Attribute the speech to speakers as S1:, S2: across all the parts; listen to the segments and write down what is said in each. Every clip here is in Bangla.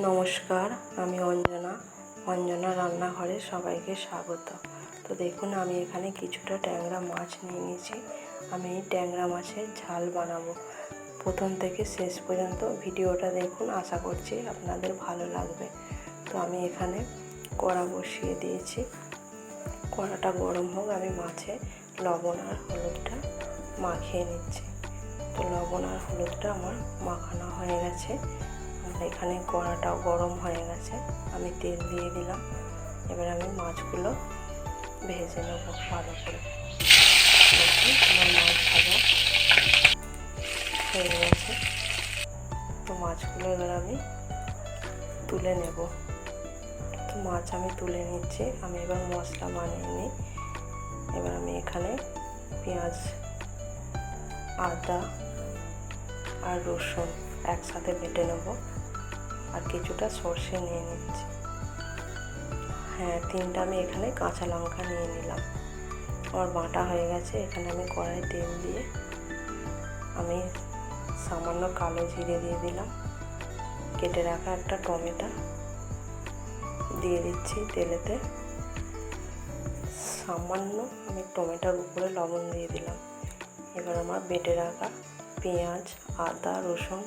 S1: নমস্কার, আমি অঞ্জনা রান্নাঘরে সবাইকে স্বাগত। তো দেখুন, আমি এখানে কিছুটা ট্যাংরা মাছ নিয়ে নিয়েছি। আমি এই ট্যাংরা মাছের ঝাল বানাবো। প্রথম থেকে শেষ পর্যন্ত ভিডিওটা দেখুন, আশা করছি আপনাদের ভালো লাগবে। তো আমি এখানে কড়া বসিয়ে দিয়েছি। কড়াটা গরম হোক, আমি মাছে লবণ আর হলুদটা মাখিয়ে নিচ্ছি। তো লবণ আর হলুদটা আমার মাখানো হয়ে গেছে। এখানে কড়াটাও গরম হয়ে গেছে, আমি তেল দিয়ে দিলাম। এবার আমি মাছগুলো ভেজে নেব ভালো করে। আমার মাছ ভাজা হয়ে গেছে। তো মাছগুলো এবার আমি তুলে নেব। তো মাছ আমি তুলে নিচ্ছি। আমি এবার মশলা বানিয়ে নিই। এবার আমি এখানে পেঁয়াজ, আদা আর রসুন একসাথে বেটে নেব, আর কিছুটা সর্ষে নিয়ে নিচ্ছি। তিনটা আমি এখানে কাঁচা লঙ্কা নিয়ে নিলাম। আমার বাটা হয়ে গেছে। এখানে আমি কড়াই তেল দিয়ে আমি সামান্য কালো জিরে দিয়ে দিলাম। কেটে রাখা একটা টমেটো দিয়ে দিচ্ছি তেলেতে। সামান্য আমি টমেটোর উপরে লবণ দিয়ে দিলাম। এবার আমার বেটে রাখা পেঁয়াজ, আদা, রসুন,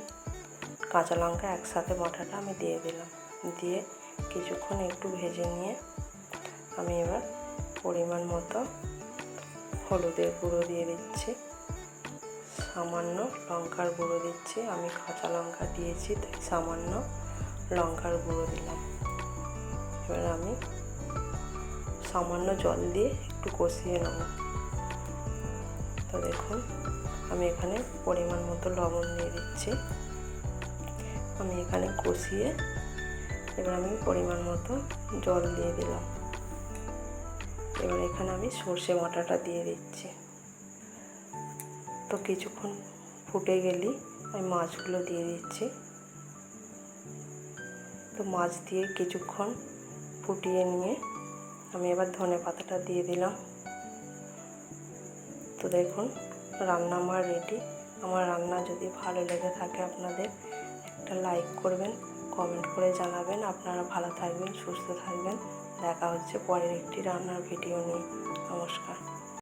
S1: কাঁচা লঙ্কা একসাথে বাটাটা আমি দিয়ে দিলাম। দিয়ে কিছুক্ষণ একটু ভেজে নিয়ে আমি এবার পরিমাণ মতো হলুদের গুঁড়ো দিয়ে দিচ্ছি, সামান্য লঙ্কার গুঁড়ো দিচ্ছি। আমি কাঁচা লঙ্কা দিয়েছি, তাই সামান্য লঙ্কার গুঁড়ো দিলাম। এবার আমি সামান্য জল দিয়ে একটু কষিয়ে নেব। তো দেখুন, আমি এখানে পরিমাণ মতো লবণ দিয়ে দিচ্ছি। আমি এখানে কষিয়ে এবার আমি পরিমাণ মতো জল দিয়ে দিলাম। এবার এখানে আমি সর্ষে বাটাটা দিয়ে দিচ্ছি। তো কিছুক্ষণ ফুটে গেলেই আমি মাছগুলো দিয়ে দিচ্ছি। তো মাছ দিয়ে কিছুক্ষণ ফুটিয়ে নিয়ে আমি এবার ধনেপাতাটা দিয়ে দিলাম। তো দেখুন, রান্না আমার রেডি। আমার রান্না যদি ভালো লেগে থাকে আপনাদের একটা লাইক করবেন, কমেন্ট করে জানাবেন। আপনারা ভালো থাকবেন, সুস্থ থাকবেন। দেখা হচ্ছে পরের একটি রান্নার ভিডিও নিয়ে। নমস্কার।